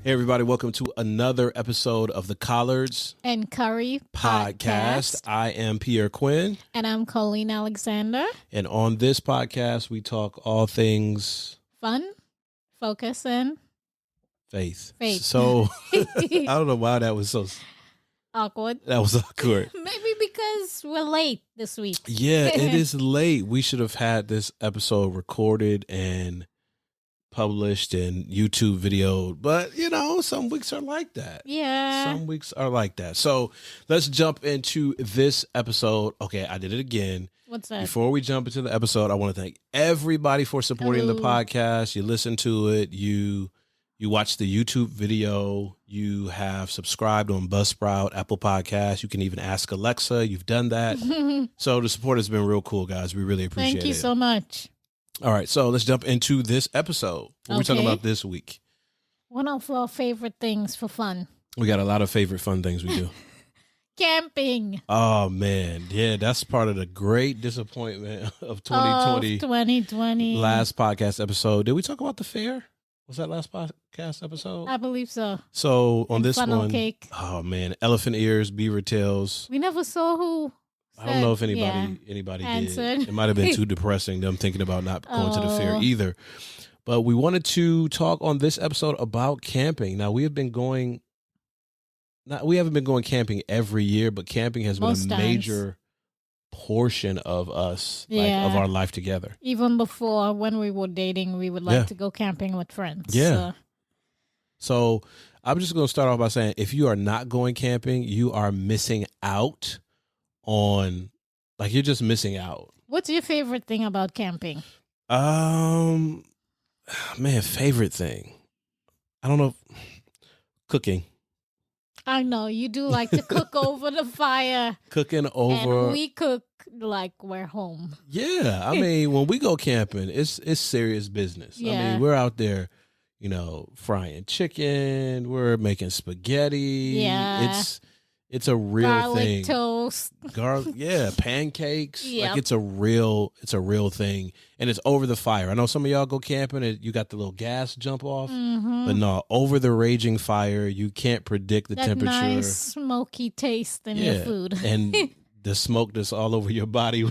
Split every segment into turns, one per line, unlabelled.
Hey, everybody. Welcome to another episode of the Collards
and Curry
podcast. I am Pierre Quinn.
And I'm Colleen Alexander.
And on this podcast, we talk all things
fun, focus, and
faith.
Faith.
So I don't know why that was so
awkward.
That was awkward.
Maybe because we're late this week.
Yeah, it is late. We should have had this episode recorded and published and YouTube video, but you know, some weeks are like that.
Yeah.
Some weeks are like that. So let's jump into this episode. Okay, I did it again.
What's that?
Before we jump into the episode, I want to thank everybody for supporting the podcast. You listen to it, you watch the YouTube video, you have subscribed on Buzzsprout, Apple Podcasts. You can even ask Alexa. You've done that. So the support has been real cool, guys. We really appreciate it.
Thank you so much.
All right, so let's jump into this episode. What are we talking about this week?
One of our favorite things for fun.
We got a lot of favorite fun things we do.
Camping.
Oh, man. Yeah, that's part of the great disappointment of 2020.
2020.
Last podcast episode. Did we talk about the fair? Was that last podcast episode?
I believe so.
So on this
funnel
one,
cake.
Oh, man. Elephant ears, beaver tails.
We never saw who
I don't know if anybody
answered.
did. It might have been too depressing, them thinking about not going to the fair either. But we wanted to talk on this episode about camping. Now, we haven't been going camping every year, but camping has been a major portion of us, of our life together.
Even before, when we were dating, we would like to go camping with friends.
Yeah. So I'm just going to start off by saying, if you are not going camping, you are missing out on, you're just missing out.
What's your favorite thing about camping?
Man, favorite thing. I don't know. Cooking.
I know you do like to cook over the fire.
Cooking over.
And we cook like we're home.
Yeah. I mean, when we go camping, it's serious business.
Yeah.
I mean, we're out there, frying chicken. We're making spaghetti.
Yeah.
It's a real
garlic
thing.
Toast.
Pancakes.
Yep.
It's a real thing. And it's over the fire. I know some of y'all go camping and you got the little gas jump off.
Mm-hmm.
But no, over the raging fire, you can't predict the temperature.
Nice smoky taste in your food.
And the smoke that's all over your body.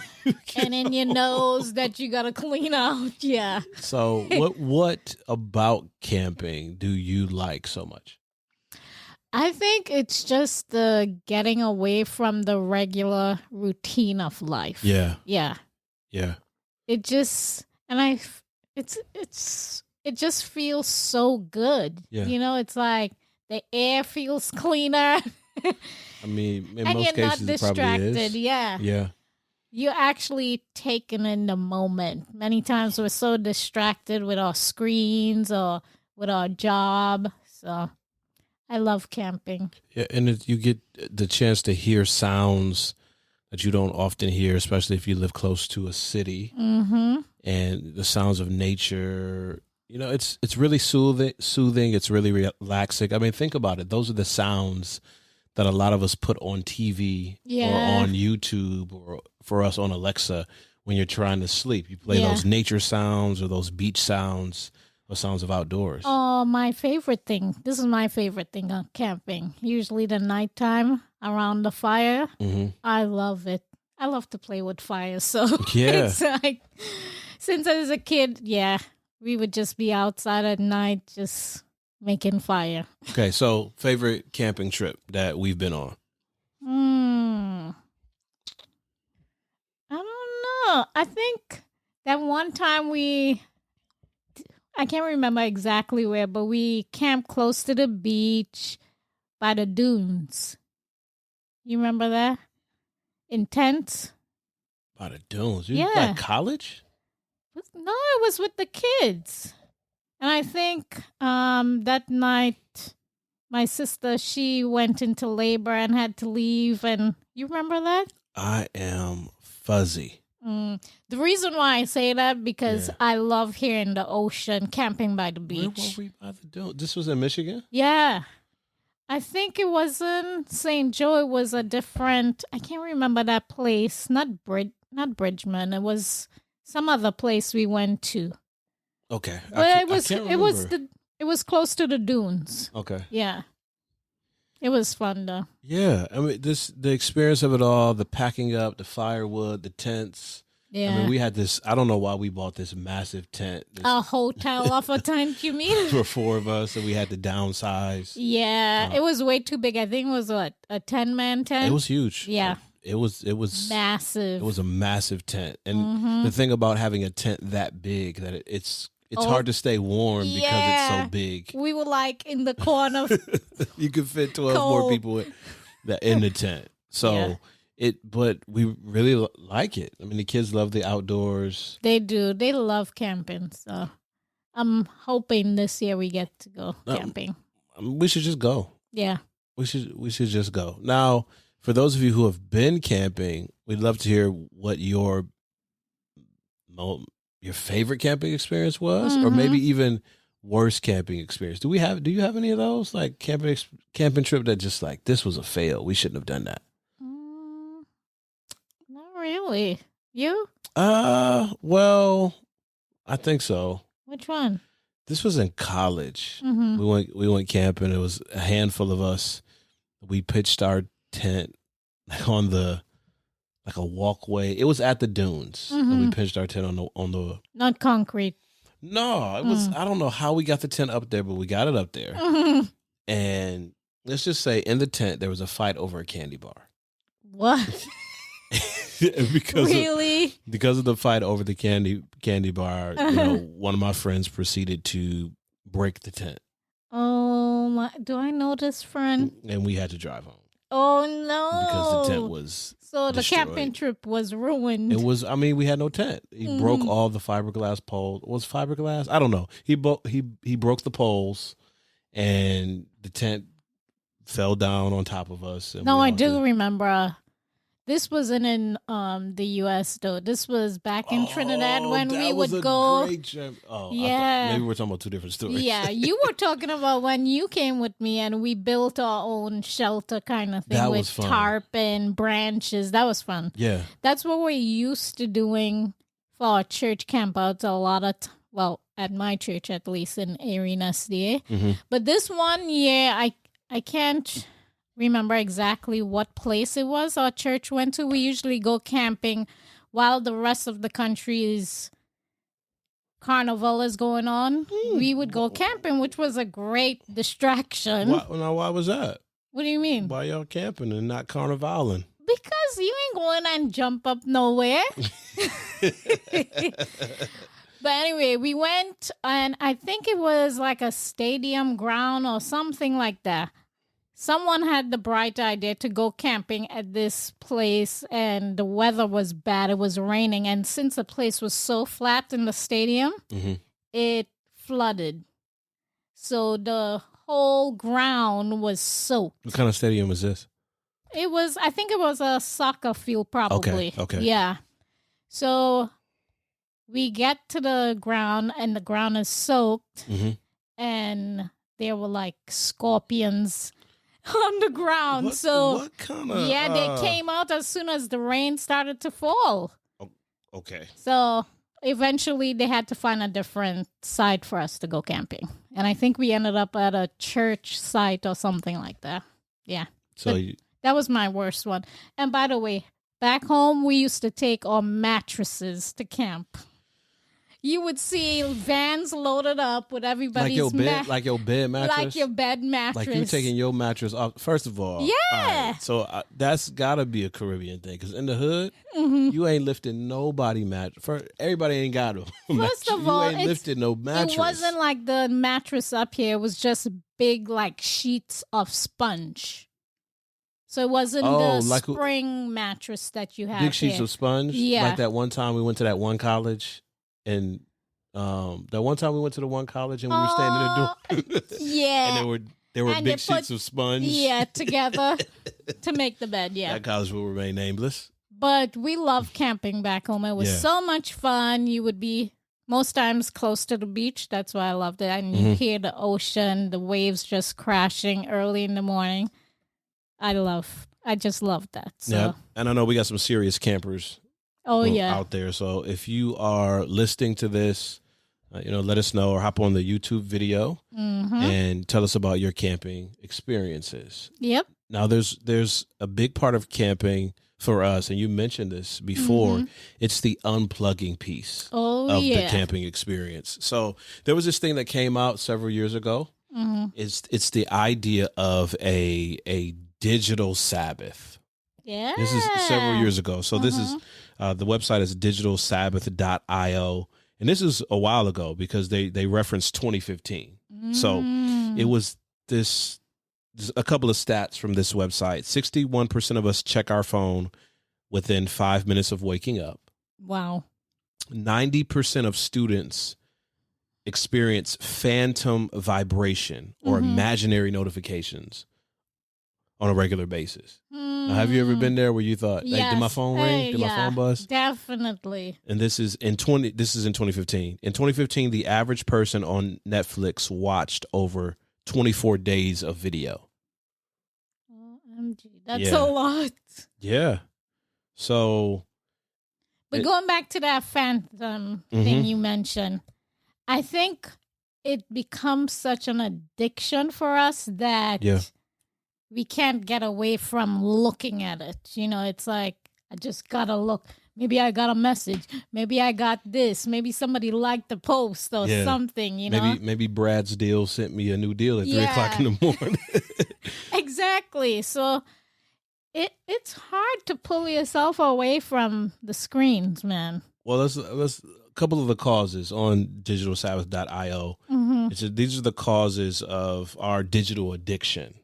And in your nose that you gotta clean out. Yeah.
So what about camping do you like so much?
I think it's just the getting away from the regular routine of life.
Yeah.
Yeah.
Yeah.
It just, it just feels so good.
Yeah.
It's like the air feels cleaner.
I mean, in
and
most
you're
cases
not
it probably
distracted.
is.
Yeah.
Yeah.
You're actually taken in the moment. Many times we're so distracted with our screens or with our job. So I love camping.
Yeah, and you get the chance to hear sounds that you don't often hear, especially if you live close to a city.
Mm-hmm.
And the sounds of nature, it's really soothing. It's really relaxing. I mean, think about it. Those are the sounds that a lot of us put on TV or on YouTube or for us on Alexa when you're trying to sleep. You play those nature sounds or those beach sounds. Or sounds of outdoors.
Oh, my favorite thing. This is my favorite thing on camping. Usually the nighttime around the fire.
Mm-hmm.
I love it. I love to play with fire. So
yeah.
it's like, since I was a kid, we would just be outside at night just making fire.
Okay, so favorite camping trip that we've been on?
I don't know. I think that one time I can't remember exactly where, but we camped close to the beach by the dunes. You remember that? In tents?
By the dunes?
Yeah.
Like college?
No, it was with the kids. And I think that night, my sister, she went into labor and had to leave. And you remember that?
I am fuzzy.
The reason why I say that, because I love hearing the ocean, camping by the beach.
Where were we by the dune? This was in Michigan?
Yeah. I think it wasn't St. Joe. It was a different, I can't remember that place. Not Bridgman. It was some other place we went to.
Okay.
But it It was close to the dunes.
Okay.
Yeah. It was fun though.
Yeah. I mean, the experience of it all, the packing up, the firewood, the tents.
Yeah.
I mean, we had this, I don't know why we bought this massive tent.
A hotel off a tent, you mean?
For 4 of us, and we had to downsize.
Yeah. It was way too big. I think it was what, a 10-man tent?
It was huge.
Yeah.
It was
massive.
It was a massive tent. And the thing about having a tent that big, that it's hard to stay warm because it's so big.
We were like in the corner.
You could fit 12 more people in the tent. So but we really like it. I mean, the kids love the outdoors.
They do. They love camping. So I'm hoping this year we get to go camping.
We should just go.
Yeah.
We should just go. Now, for those of you who have been camping, we'd love to hear what your favorite camping experience was, or maybe even worst camping experience. Do you have any of those, like camping trip that just like, this was a fail, we shouldn't have done that?
Not really. You?
Well, I think so.
Which one?
This was in college. We went camping. It was a handful of us. We pitched our tent on a walkway. It was at the dunes. And we pitched our tent on the
not concrete.
No, it was. I don't know how we got the tent up there, but we got it up there. And let's just say, in the tent there was a fight over a candy bar.
What?
Because of the fight over the candy bar, one of my friends proceeded to break the tent.
Oh my! Do I know this friend?
And we had to drive home.
Oh no!
Because the tent was
the camping trip was ruined.
It was. I mean, we had no tent. He broke all the fiberglass poles. Was fiberglass? I don't know. He broke the poles, and the tent fell down on top of us.
No, I do remember. This wasn't in the U.S. though. This was back in Trinidad when we would go.
Great trip.
Yeah,
maybe we're talking about two different stories.
Yeah, you were talking about when you came with me and we built our own shelter kind of thing
that
with
was fun.
tarp and branches. That was fun.
Yeah,
that's what we're used to doing for our church campouts. A lot of at my church at least in Erin SDA. But this one year, I can't remember exactly what place it was our church went to. We usually go camping while the rest of the country's carnival is going on. We would go camping, which was a great distraction.
Why was that?
What do you mean?
Why y'all camping and not carnivaling?
Because you ain't going and jump up nowhere. But anyway, we went, and I think it was like a stadium ground or something like that. Someone had the bright idea to go camping at this place, and the weather was bad. It was raining, and since the place was so flat in the stadium, it flooded. So the whole ground was soaked.
What kind of stadium was this?
I think it was a soccer field, probably.
Okay.
Yeah. So we get to the ground, and the ground is soaked, and there were like scorpions on the ground.
What kind of?
Yeah, they came out as soon as the rain started to fall.
Okay.
So eventually they had to find a different site for us to go camping. And I think we ended up at a church site or something like that. Yeah.
So
that was my worst one. And by the way, back home, we used to take our mattresses to camp. You would see vans loaded up with everybody's
like your bed mattress,
like your bed mattress.
Like you taking your mattress off. First of all,
yeah.
So that's gotta be a Caribbean thing, because in the hood, you ain't lifting nobody mattress. Everybody ain't got a mattress.
First of all,
you ain't lifting no mattress.
It wasn't like the mattress up here. It was just big, like sheets of sponge. So it wasn't spring mattress that you have.
Big sheets of sponge.
Yeah.
Like that one time we went to that one college. And that one time we went to the one college and we were standing there doing
yeah,
and there were big sheets of sponge
together to make the bed. Yeah,
that college will remain nameless.
But we loved camping back home. It was so much fun. You would be most times close to the beach. That's why I loved it. And you hear the ocean, the waves just crashing early in the morning. I just loved that. So.
Yeah, and I know we got some serious campers.
Out there.
So if you are listening to this, let us know or hop on the YouTube video and tell us about your camping experiences.
Yep.
Now, there's a big part of camping for us, and you mentioned this before. It's the unplugging piece of the camping experience. So there was this thing that came out several years ago. It's the idea of a digital Sabbath.
Yeah.
This is several years ago. So this is the website is digitalsabbath.io. And this is a while ago because they referenced 2015. So it was a couple of stats from this website. 61% of us check our phone within 5 minutes of waking up.
Wow.
90% of students experience phantom vibration or imaginary notifications on a regular basis. Now, have you ever been there where you thought,
yes.
did my phone ring? Did my phone buzz?
Definitely.
And this is in 2015. In 2015, the average person on Netflix watched over 24 days of video.
OMG, that's a lot.
Yeah. So,
but going back to that phantom thing you mentioned, I think it becomes such an addiction for us that we can't get away from looking at it. It's like, I just gotta look. Maybe I got a message. Maybe I got this. Maybe somebody liked the post or something,
Maybe Brad's deal sent me a new deal at 3 o'clock in the morning.
Exactly. So it's hard to pull yourself away from the screens, man.
Well, let's a couple of the causes on digitalsabbath.io. These are the causes of our digital addiction.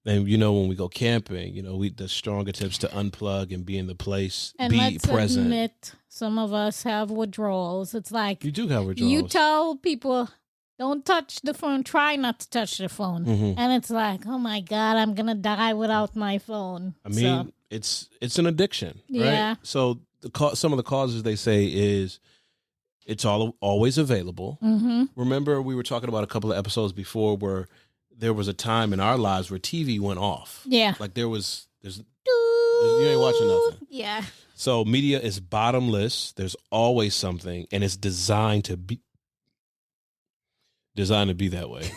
And when we go camping, the stronger tips to unplug and be in the place,
and
be
let's
present.
Admit, some of us have withdrawals. It's like
you do have withdrawals.
You tell people, don't touch the phone. Try not to touch the phone, and it's like, oh my God, I'm gonna die without my phone.
I mean, it's an addiction, right?
Yeah.
So some of the causes they say is it's always available. Remember, we were talking about a couple of episodes before where there was a time in our lives where TV went off.
Yeah.
Like you ain't watching nothing.
Yeah.
So media is bottomless. There's always something, and it's designed to be that way.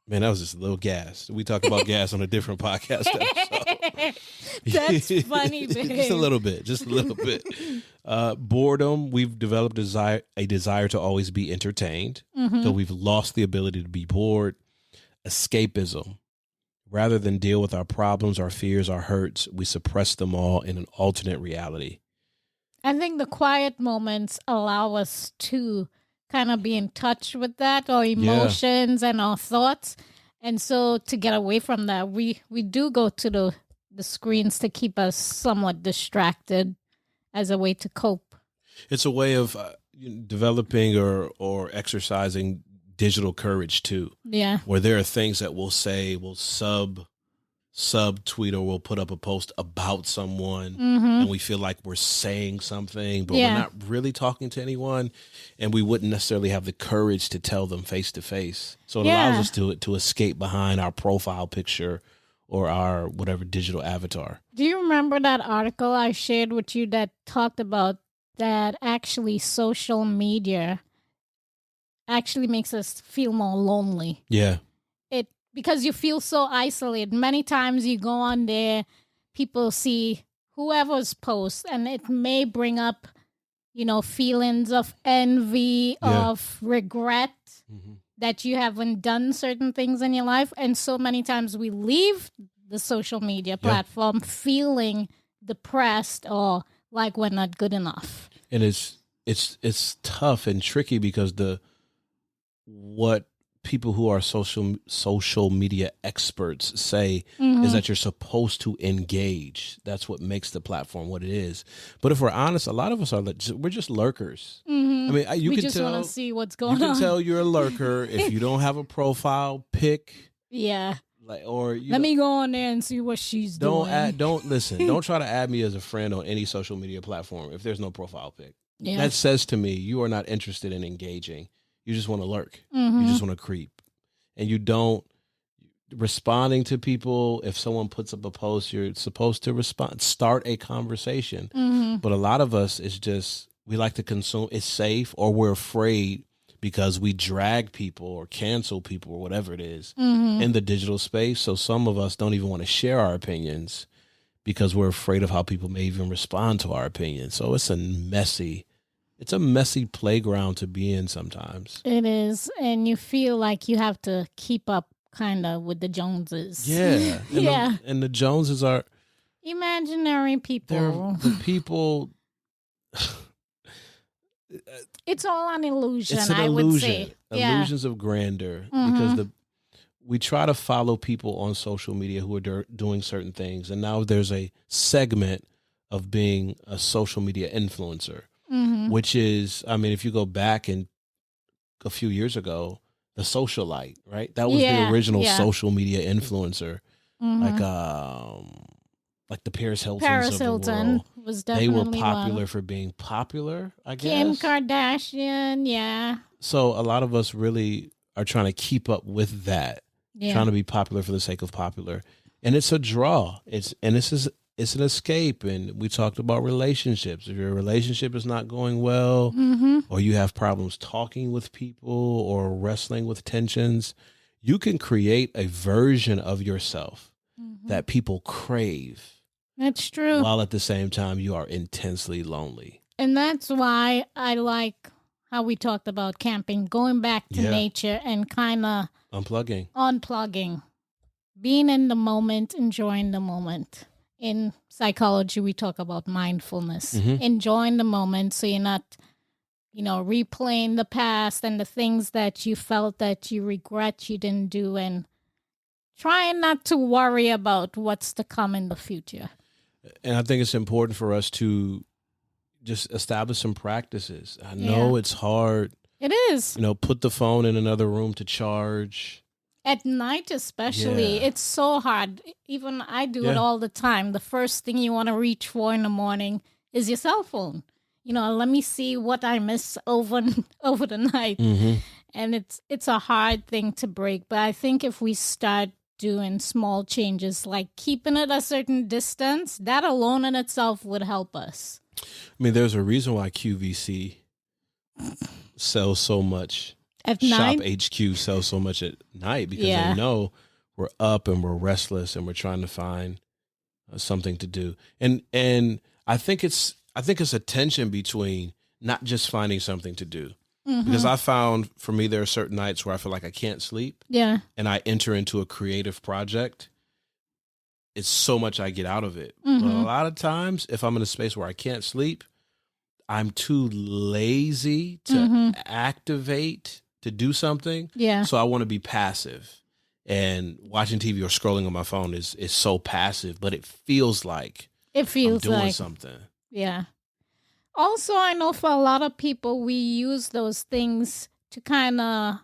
Man, that was just a little gas. We talk about gas on a different podcast episode.
That's funny, babe.
Just a little bit. Boredom. We've developed a desire to always be entertained. So we've lost the ability to be bored. Escapism. Rather than deal with our problems, our fears, our hurts, we suppress them all in an alternate reality.
I think the quiet moments allow us to kind of be in touch with that, our emotions and our thoughts. And so to get away from that, we do go to the screens to keep us somewhat distracted as a way to cope. It's
a way of developing or exercising digital courage too.
Yeah.
Where there are things that we'll say, we'll sub tweet, or we'll put up a post about someone and we feel like we're saying something, but we're not really talking to anyone, and we wouldn't necessarily have the courage to tell them face to face. So it allows us to escape behind our profile picture or our whatever digital avatar.
Do you remember that article I shared with you that talked about that actually social media actually makes us feel more lonely?
Yeah.
Because you feel so isolated. Many times you go on there, people see whoever's post, and it may bring up, feelings of envy, of regret that you haven't done certain things in your life. And so many times we leave the social media platform feeling depressed or like we're not good enough.
And it's tough and tricky because what people who are social media experts say is that you're supposed to engage. That's what makes the platform what it is. But if we're honest, a lot of us we're just lurkers. I mean,
we just want to see what's going on.
You can tell you're a lurker if you don't have a profile pic.
Yeah.
Let
me go on there and see what she's doing.
Don't try to add me as a friend on any social media platform if there's no profile pic.
Yeah.
That says to me you are not interested in engaging. You just want to lurk. You just want to creep. And you don't responding to people. If someone puts up a post, you're supposed to respond, start a conversation. But a lot of us is just, we like to consume. It's safe, or we're afraid because we drag people or cancel people or whatever it is in the digital space. So some of us don't even want to share our opinions because we're afraid of how people may even respond to our opinions. So it's a messy playground to be in sometimes.
It is. And you feel like you have to keep up kind of with the Joneses.
Yeah. And the Joneses are
imaginary people.
They're the people.
It's all an illusion,
It's an
I
illusion.
would say.
Illusions of grandeur. Because we try to follow people on social media who are doing certain things. And now there's a segment of being a social media influencer, which is, I mean, if you go back in a few years ago, the socialite, right? That was the original social media influencer. Like the Paris Hiltons of the world.
Was definitely
they were popular for being popular, I guess.
Kim Kardashian, yeah.
So a lot of us really are trying to keep up with that, trying to be popular for the sake of popular. And it's a draw. It's an escape. And we talked about relationships. If your relationship is not going well, or you have problems talking with people or wrestling with tensions, you can create a version of yourself that people crave.
That's true.
While at the same time, you are intensely lonely.
And that's why I like how we talked about camping, going back to nature and kind of unplugging, being in the moment, enjoying the moment. In psychology, we talk about mindfulness, enjoying the moment so you're not, replaying the past and the things that you felt that you regret you didn't do, and trying not to worry about what's to come in the future. And
I think it's important for us to just establish some practices. I know it's hard.
It is.
Put the phone in another room to charge.
At night especially, it's so hard. Even I do it all the time. The first thing you want to reach for in the morning is your cell phone. Let me see what I miss over the night. And it's a hard thing to break. But I think if we start doing small changes, like keeping it a certain distance, that alone in itself would help us.
I mean, there's a reason why QVC sells so much.
At night?
Shop HQ sells so much at night because they know we're up and we're restless and we're trying to find something to do. And I think it's a tension between not just finding something to do. Because I found, for me, there are certain nights where I feel like I can't sleep.
Yeah.
And I enter into a creative project. It's so much I get out of it. But a lot of times, if I'm in a space where I can't sleep, I'm too lazy to activate, to do something.
Yeah.
So I want to be passive. And watching TV or scrolling on my phone is so passive, but it feels like I'm doing something.
Yeah. Also, I know for a lot of people, we use those things to kind of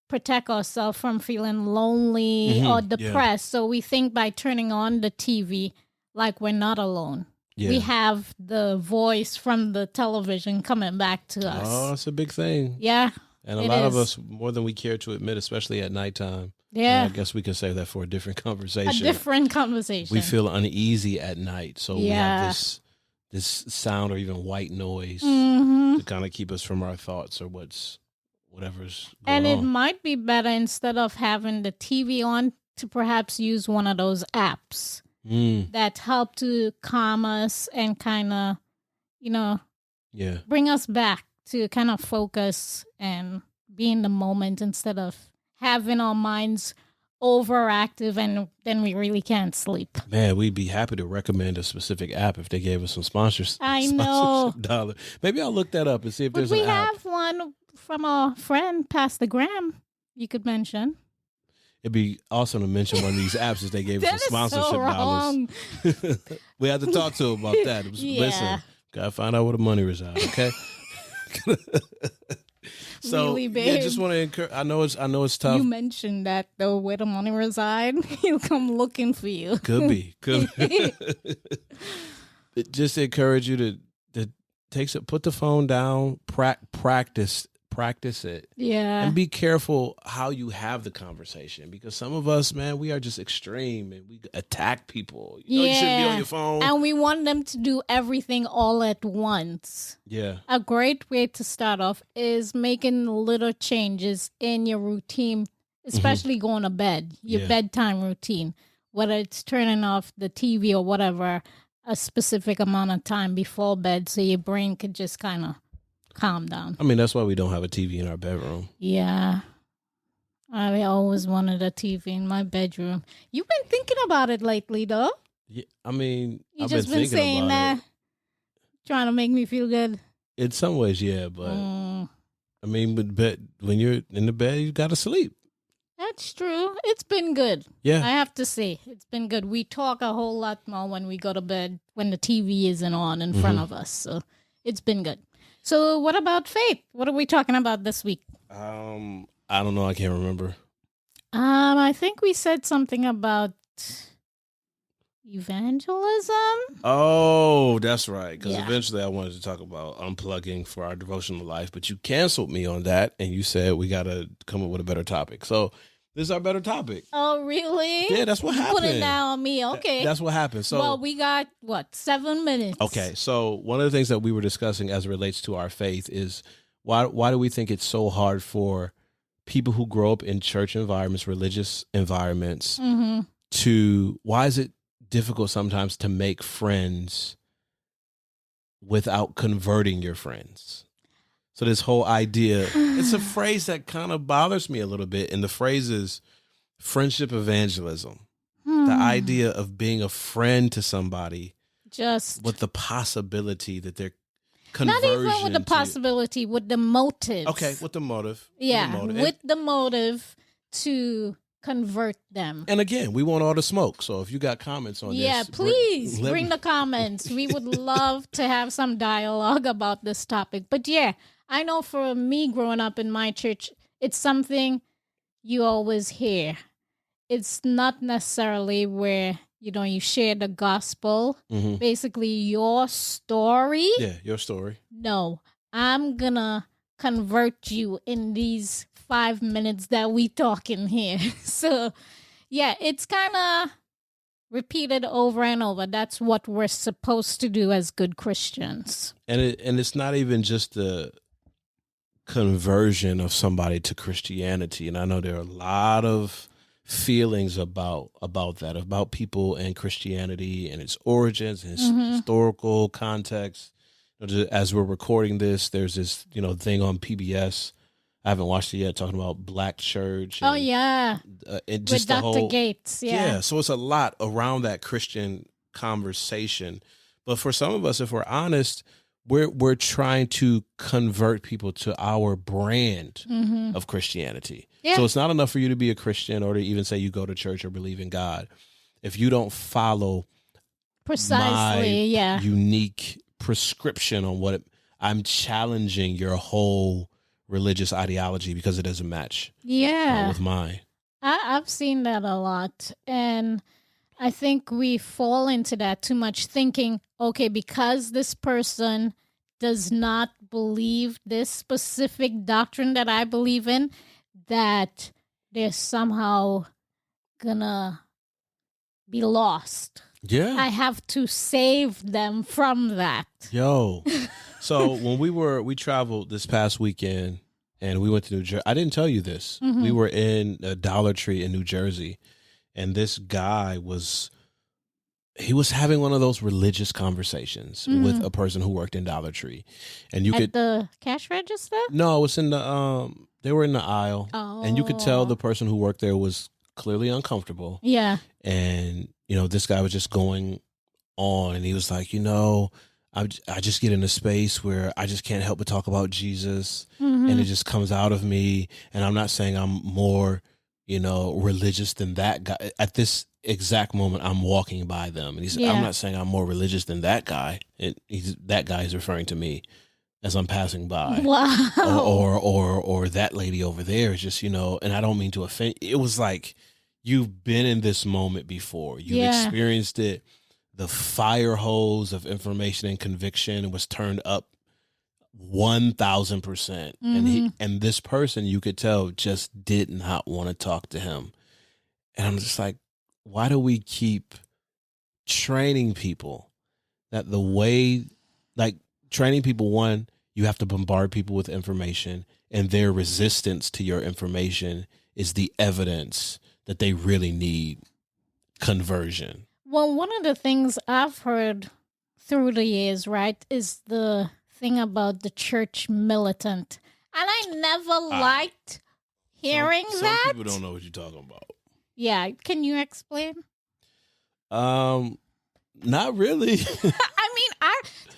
protect ourselves from feeling lonely or depressed. So we think by turning on the TV, like we're not alone. Yeah. We have the voice from the television coming back to us.
Oh, that's a big thing.
Yeah.
And a lot of us, more than we care to admit, especially at nighttime.
Yeah.
I guess we can save that for a different conversation. We feel uneasy at night. So we have this sound or even white noise to kind of keep us from our thoughts or whatever's going on.
And it might be better, instead of having the TV on, to perhaps use one of those apps that help to calm us and kind of, bring us back to kind of focus and be in the moment, instead of having our minds overactive and then we really can't sleep.
Man, we'd be happy to recommend a specific app if they gave us some sponsorship dollar. Maybe I'll look that up and see if there's an app.
We have one from our friend Pastor Graham you could mention.
It'd be awesome to mention one of these apps if they gave us some sponsorship dollars. We have to talk to him about that. Listen, gotta find out where the money resides, okay? So
really, babe.
Just want to encourage. I know it's tough.
You mentioned that though, where the money reside, he'll come looking for you.
Could be. Just encourage you to put the phone down. Practice practice it.
Yeah.
And be careful how you have the conversation, because some of us, man, we are just extreme and we attack people. You shouldn't be on your phone.
And we want them to do everything all at once.
Yeah.
A great way to start off is making little changes in your routine, especially going to bed, your bedtime routine, whether it's turning off the TV or whatever, a specific amount of time before bed so your brain could just kind of calm down.
I mean, that's why we don't have a TV in our bedroom.
Yeah. I always wanted a TV in my bedroom. You've been thinking about it lately, though.
Yeah, I mean,
I've just been saying that, trying to make me feel good.
In some ways, yeah, but I mean, when you're in the bed, you got to sleep.
That's true. It's been good.
Yeah.
I have to say, it's been good. We talk a whole lot more when we go to bed, when the TV isn't on in front of us. So it's been good. So what about faith? What are we talking about this week?
I don't know. I can't remember.
I think we said something about evangelism.
Oh, that's right. Because eventually I wanted to talk about unplugging for our devotional life, but you canceled me on that, and you said we got to come up with a better topic. So this is our better topic.
Oh, really?
Yeah, that's what happened.
Put it down on me. Okay.
That's what happened. So,
well, we got, 7 minutes?
Okay, so one of the things that we were discussing as it relates to our faith is why do we think it's so hard for people who grow up in church environments, religious environments, why is it difficult sometimes to make friends without converting your friends? So this whole idea, it's a phrase that kind of bothers me a little bit. And the phrase is friendship evangelism. The idea of being a friend to somebody just with the possibility that they're conversion.
Not even with the possibility, with the motive.
Okay, with the motive.
Yeah, with the motive to convert them.
And again, we want all the smoke. So if you got comments on this.
Yeah, please bring the comments. We would love to have some dialogue about this topic. But yeah, I know for me growing up in my church, it's something you always hear. It's not necessarily where, you share the gospel, basically your story.
Yeah, your story.
No, I'm going to convert you in these 5 minutes that we talking here. So, yeah, it's kind of repeated over and over. That's what we're supposed to do as good Christians.
And it's not even just the conversion of somebody to Christianity. And I know there are a lot of feelings about that, about people and Christianity and its origins and its historical context. As we're recording this, there's this, thing on PBS. I haven't watched it yet, talking about Black church. And,
and just with Dr. Gates.
Yeah. So it's a lot around that Christian conversation. But for some of us, if we're honest, we're trying to convert people to our brand of Christianity. Yeah. So it's not enough for you to be a Christian or to even say you go to church or believe in God. If you don't follow
precisely
my unique prescription on what I'm challenging your whole religious ideology because it doesn't match with mine.
I've seen that a lot. And I think we fall into that too much, thinking, okay, because this person does not believe this specific doctrine that I believe in, that they're somehow gonna be lost.
Yeah.
I have to save them from that.
Yo. So when we traveled this past weekend and we went to New Jersey, I didn't tell you this. We were in a Dollar Tree in New Jersey, and this guy was having one of those religious conversations with a person who worked in Dollar Tree. And you could
the cash register?
No, it was in the they were in the aisle. Oh. And you could tell the person who worked there was clearly uncomfortable.
Yeah.
And this guy was just going on, and he was like, I just get in a space where I just can't help but talk about Jesus, and it just comes out of me. And I'm not saying I'm more, religious than that guy. At this exact moment, I'm walking by them, and he said, I'm not saying I'm more religious than that guy. That guy is referring to me as I'm passing by.
Wow.
Or that lady over there is just, and I don't mean to offend. It was like, you've been in this moment before. You've experienced it. The fire hose of information and conviction was turned up 1000%. And this person, you could tell, just did not want to talk to him. And I'm just like, why do we keep training people that the way, like training people, one, you have to bombard people with information, and their resistance to your information is the evidence that they really need conversion.
Well, one of the things I've heard through the years, right, is the thing about the church militant. And I never liked hearing that.
Some people don't know what you're talking about.
Yeah. Can you explain?
Not really.
I mean,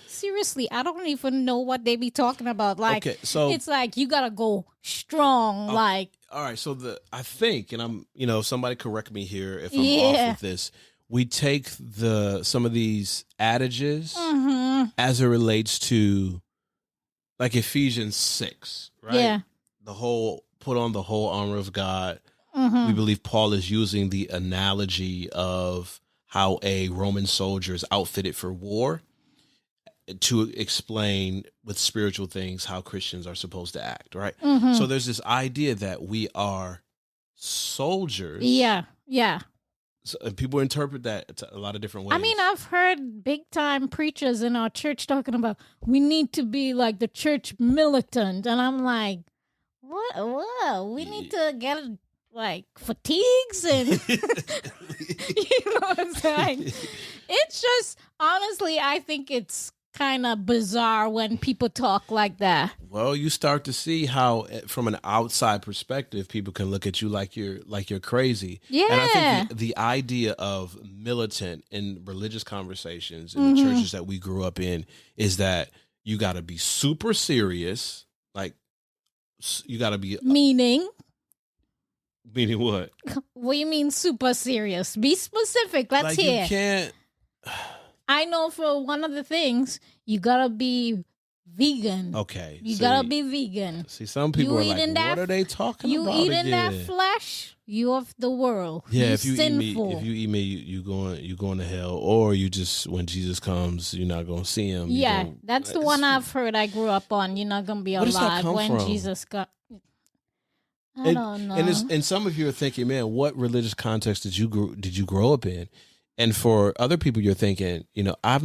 seriously, I don't even know what they be talking about. Like,
okay, so
it's like you gotta go strong. Like,
all right. So I think, and I'm, somebody correct me here if I'm off with this. We take some of these adages as it relates to, like Ephesians 6, right?
Yeah.
Put on the whole armor of God. We believe Paul is using the analogy of how a Roman soldier is outfitted for war to explain with spiritual things how Christians are supposed to act, right? So there's this idea that we are soldiers.
Yeah, yeah.
So, and people interpret that a lot of different ways.
I mean, I've heard big time preachers in our church talking about we need to be like the church militant, and I'm like, what? Whoa, we need to get like fatigues and you know what I'm saying? It's just, honestly, I think it's kind of bizarre when people talk like that.
Well, you start to see how, from an outside perspective, people can look at you like you're crazy.
Yeah.
And I think the idea of militant in religious conversations in the churches that we grew up in is that you got to be super serious. Like, you got to be...
Meaning
what?
What do you mean super serious? Be specific. Let's hear.
You can't...
I know for one of the things, you gotta be vegan.
Okay.
You gotta be vegan.
See, some people are like, what are they talking about
You eating
again?
that flesh, you of the world.
Yeah,
if you
eat me, you going to hell. Or you just, when Jesus comes, you're not going to see him.
Yeah, that's the one I've heard I grew up on. You're not going to be alive when Jesus got... I don't know.
And some of you are thinking, man, what religious context did you grow up in? And for other people, you're thinking, I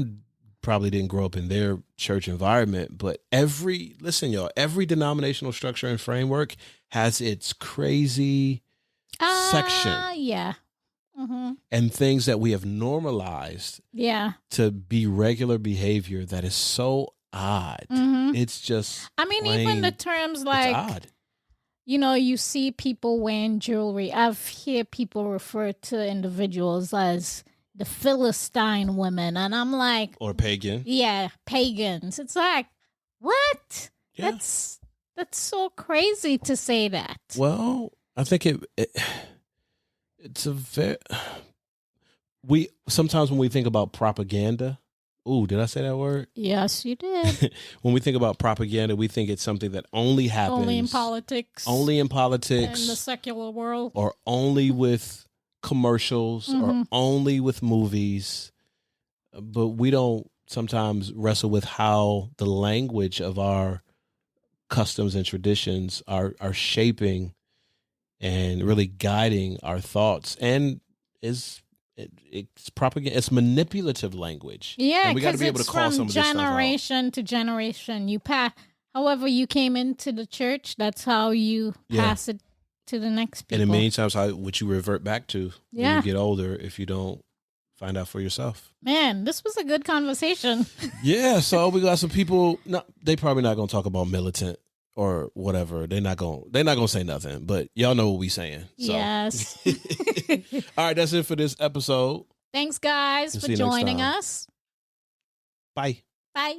probably didn't grow up in their church environment, but every denominational structure and framework has its crazy section.
Yeah.
And things that we have normalized to be regular behavior that is so odd. It's just...
I mean, even the terms like... It's odd. You see people wearing jewelry. I've heard people refer to individuals as the Philistine women, and I'm like...
Or pagan.
Yeah, pagans. It's like, what? Yeah. That's so crazy to say that.
Well, I think it's a very... Sometimes when we think about propaganda... Ooh, did I say that word?
Yes, you did.
When we think about propaganda, we think it's something that only happens...
Only in politics.
In the
secular world.
Or only with commercials, or only with movies. But we don't sometimes wrestle with how the language of our customs and traditions are shaping and really guiding our thoughts. And it's propaganda. It's manipulative language.
Yeah,
and we got to be able to call some of this stuff out.
Generation to generation, however you came into the church, that's how you pass it to the next people.
And in many times, what you revert back to when you get older, if you don't find out for yourself.
Man, this was a good conversation.
Yeah, so we got some people. No, they probably not going to talk about militant or whatever. They're not gonna say nothing, but y'all know what we saying. So.
Yes.
All right, that's it for this episode.
Thanks, guys, for joining us.
Bye.
Bye.